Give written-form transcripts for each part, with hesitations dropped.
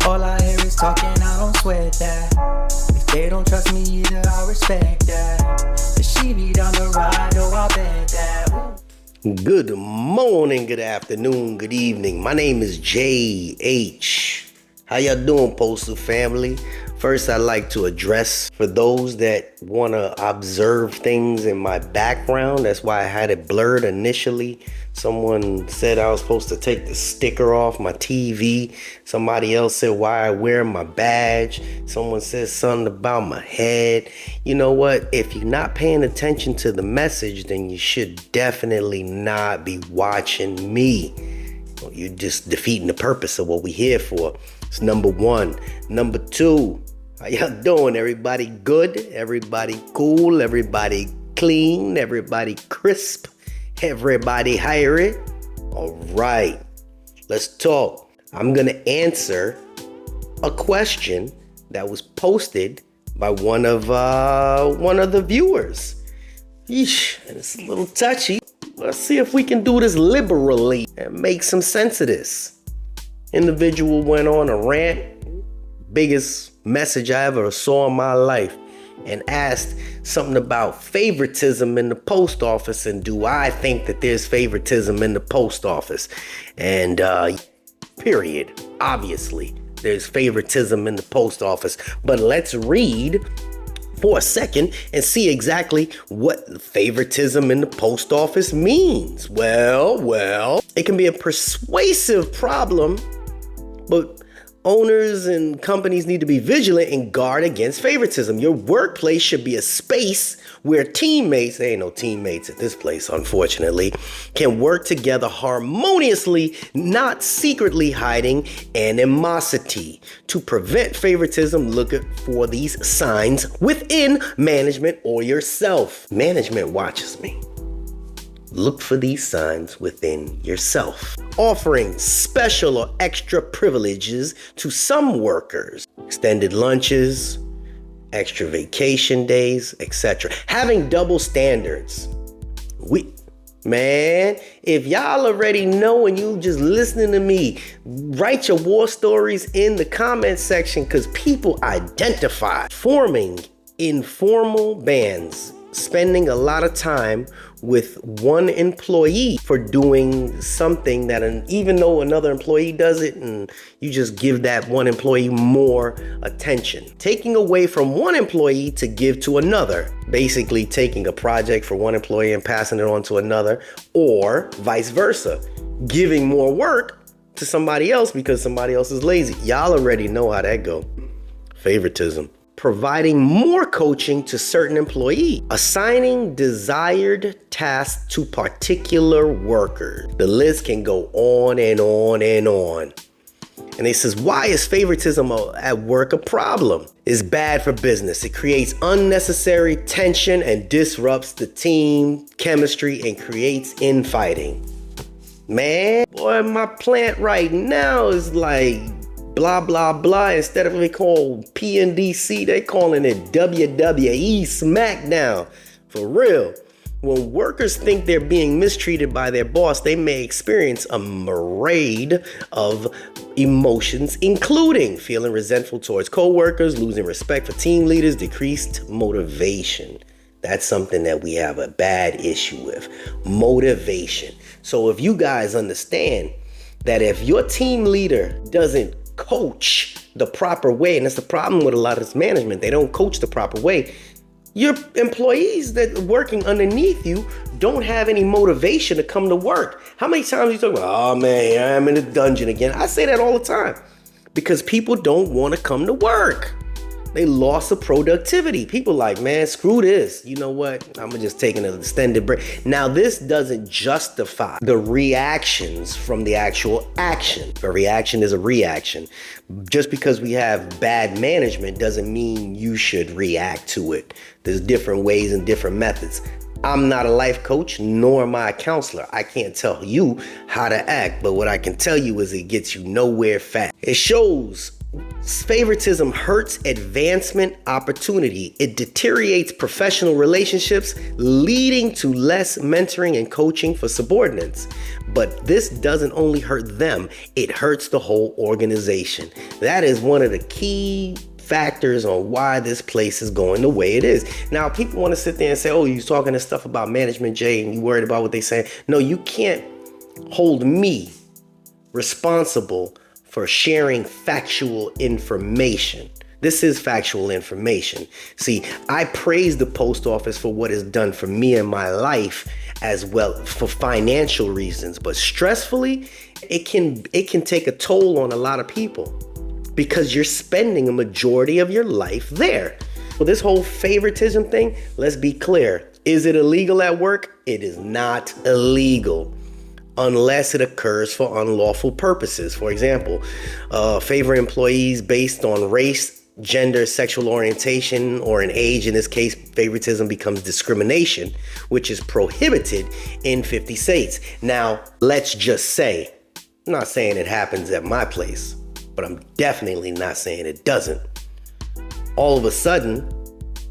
All I hear is talking, I don't sweat that. If they don't trust me either, I respect that. But she be down the ride, oh, I bet that. Good morning, good afternoon, good evening. My name is JH. How y'all doing, Postal family? First, I'd like to address for those that want to observe things in my background. That's why I had it blurred initially. Someone said I was supposed to take the sticker off my TV. Somebody else said why I wear my badge. Someone said something about my head. You know what? If you're not paying attention to the message, then you should definitely not be watching me. You're just defeating the purpose of what we're here for. It's number one. Number two, how y'all doing? Everybody good? Everybody cool? Everybody clean? Everybody crisp? Everybody hire it? All right, let's talk. I'm gonna answer a question that was posted by one of the viewers. Yeesh, and it's a little touchy. Let's see if we can do this liberally and make some sense of this. Individual went on a rant, biggest message I ever saw in my life, and asked something about favoritism in the post office, and do I think that there's favoritism in the post office? And period. Obviously, there's favoritism in the post office. But let's read for a second and see exactly what favoritism in the post office means. Well, it can be a persuasive problem, but owners and companies need to be vigilant and guard against favoritism. Your workplace should be a space where teammates, there ain't no teammates at this place, unfortunately, can work together harmoniously, not secretly hiding animosity. To prevent favoritism, look for these signs within management or yourself. Management watches me. Look for these signs within yourself. Offering special or extra privileges to some workers. Extended lunches, extra vacation days, etc. Having double standards. Man, if y'all already know and you just listening to me, write your war stories in the comment section, because people identify. Forming informal bands. Spending a lot of time with one employee for doing something that even though another employee does it, and you just give that one employee more attention. Taking away from one employee to give to another. Basically taking a project for one employee and passing it on to another, or vice versa. Giving more work to somebody else because somebody else is lazy. Y'all already know how that go. Favoritism. Providing more coaching to certain employees, assigning desired tasks to particular workers. The list can go on and on and on. And it says, why is favoritism at work a problem? It's bad for business. It creates unnecessary tension and disrupts the team chemistry and creates infighting. Man, boy, my plant right now is like blah, blah, blah. Instead of they call PNDC, they calling it WWE SmackDown. For real. When workers think they're being mistreated by their boss, they may experience a myriad of emotions, including feeling resentful towards coworkers, losing respect for team leaders, decreased motivation. That's something that we have a bad issue with. Motivation. So if you guys understand that if your team leader doesn't coach the proper way, and that's the problem with a lot of this management, they don't coach the proper way, your employees that are working underneath you don't have any motivation to come to work. How many times you talk about, oh man, I'm in the dungeon again? I say that all the time because people don't want to come to work. They lost the productivity. People like, man, screw this. You know what? I'm just taking an extended break. Now, this doesn't justify the reactions from the actual action. A reaction is a reaction. Just because we have bad management doesn't mean you should react to it. There's different ways and different methods. I'm not a life coach, nor am I a counselor. I can't tell you how to act, but what I can tell you is it gets you nowhere fast. It shows favoritism hurts advancement opportunity. It deteriorates professional relationships, leading to less mentoring and coaching for subordinates. But this doesn't only hurt them, it hurts the whole organization. That is one of the key factors on why this place is going the way it is. Now, people want to sit there and say, oh, you're talking this stuff about management, Jay, and you worried about what they say. No, you can't hold me responsible for sharing factual information. This is factual information. See, I praise the post office for what it's done for me in my life as well for financial reasons, but stressfully, it can take a toll on a lot of people because you're spending a majority of your life there. Well, this whole favoritism thing, let's be clear. Is it illegal at work? It is not illegal unless it occurs for unlawful purposes. For example, favor employees based on race, gender, sexual orientation, or an age. In this case, favoritism becomes discrimination, which is prohibited in 50 states. Now, let's just say, I'm not saying it happens at my place, but I'm definitely not saying it doesn't. All of a sudden,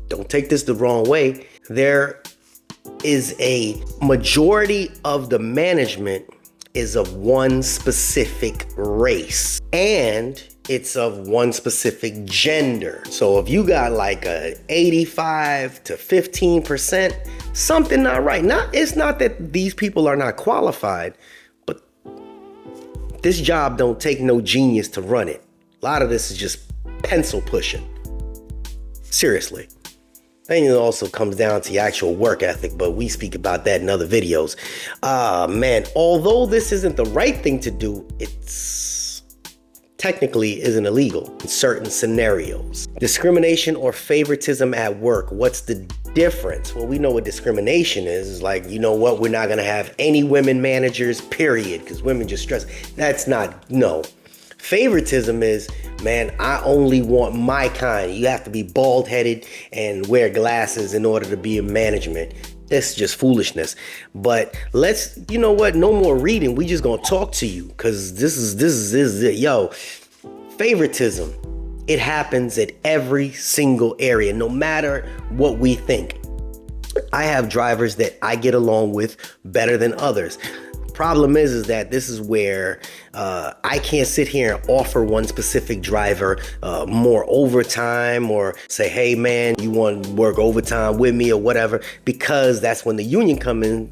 don't take this the wrong way, there is a majority of the management is of one specific race, and it's of one specific gender. So if you got like a 85 to 15%, something not right. It's not that these people are not qualified, but this job don't take no genius to run it. A lot of this is just pencil pushing. Seriously. I think it also comes down to your actual work ethic, but we speak about that in other videos. Man, although this isn't the right thing to do, it's technically isn't illegal in certain scenarios. Discrimination or favoritism at work. What's the difference? Well, we know what discrimination is. It's like, you know what? We're not going to have any women managers, period, because women just stress. That's not, no. Favoritism is, man, I only want my kind. You have to be bald-headed and wear glasses in order to be in management. That's just foolishness. But let's, you know what? No more reading. We just gonna talk to you because this is it. Yo, favoritism. It happens at every single area, no matter what we think. I have drivers that I get along with better than others. Problem is that this is where I can't sit here and offer one specific driver more overtime or say, hey man, you want to work overtime with me or whatever, because that's when the union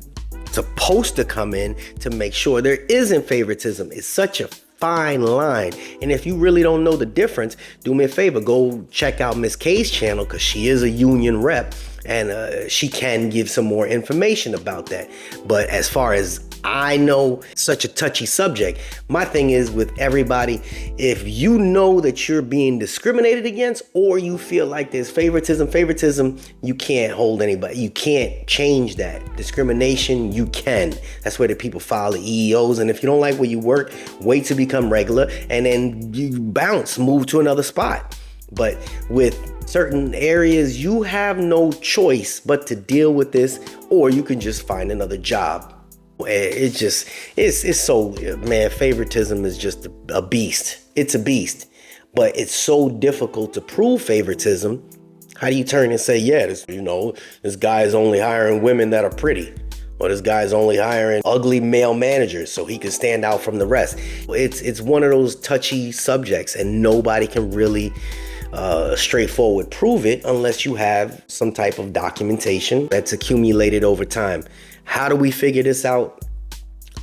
supposed to come in to make sure there isn't favoritism. It's such a fine line. And if you really don't know the difference, do me a favor, go check out Miss K's channel because she is a union rep and she can give some more information about that. But as far as I know, such a touchy subject. My thing is with everybody, if you know that you're being discriminated against or you feel like there's favoritism, you can't hold anybody. You can't change that. Discrimination, you can. That's where the people file the EEOs. And if you don't like where you work, wait to become regular and then you bounce, move to another spot. But with certain areas, you have no choice but to deal with this, or you can just find another job. It's so, man, favoritism is just a beast. It's a beast, but it's so difficult to prove favoritism. How do you turn and say, yeah, this guy is only hiring women that are pretty, or this guy's only hiring ugly male managers so he can stand out from the rest? It's one of those touchy subjects, and nobody can really straightforward prove it unless you have some type of documentation that's accumulated over time. How do we figure this out?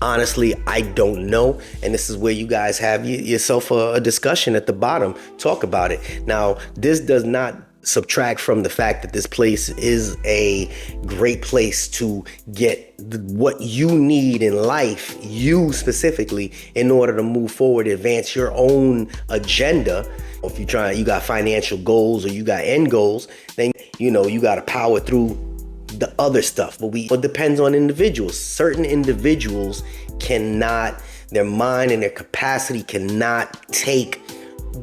Honestly, I don't know. And this is where you guys have yourself a discussion at the bottom. Talk about it. Now, this does not subtract from the fact that this place is a great place to get what you need in life, you specifically, in order to move forward, advance your own agenda. If you got financial goals or you got end goals, then, you got to power through the other stuff. But it depends on individuals. Certain individuals cannot, their mind and their capacity cannot take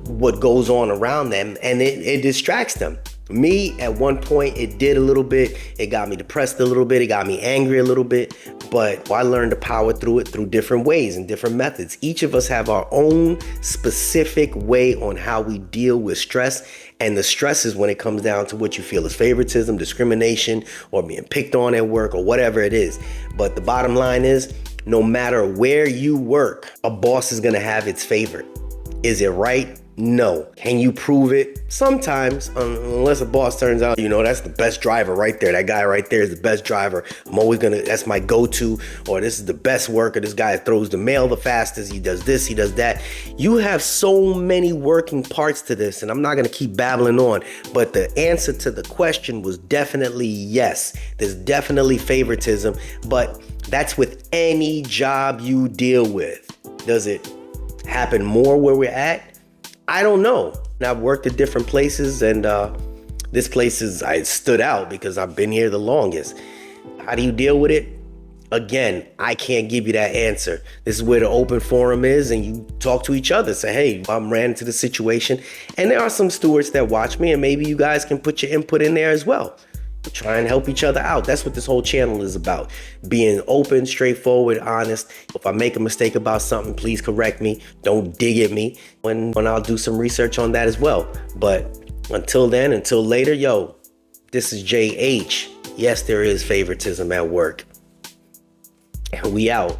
what goes on around them, and it distracts them. Me, at one point, it did a little bit. It got me depressed a little bit. It got me angry a little bit. But I learned to power through it through different ways and different methods. Each of us have our own specific way on how we deal with stress. And the stress is when it comes down to what you feel is favoritism, discrimination, or being picked on at work, or whatever it is. But the bottom line is, no matter where you work, a boss is going to have its favorite. Is it right? No. Can you prove it? Sometimes, unless a boss turns out, that's the best driver right there. That guy right there is the best driver. That's my go-to, or this is the best worker. This guy throws the mail the fastest. He does this, he does that. You have so many working parts to this, and I'm not going to keep babbling on, but the answer to the question was definitely yes. There's definitely favoritism, but that's with any job you deal with. Does it happen more where we're at? I don't know. I've worked at different places, and this place I stood out because I've been here the longest. How do you deal with it? Again, I can't give you that answer. This is where the open forum is, and you talk to each other. Say, hey, I ran into the situation, and there are some stewards that watch me, and maybe you guys can put your input in there as well. Try and help each other out. That's what this whole channel is about. Being open, straightforward, honest. If I make a mistake about something, please correct me. Don't dig at me when I'll do some research on that as well. But until then, until later, this is JH. Yes, there is favoritism at work. And we out.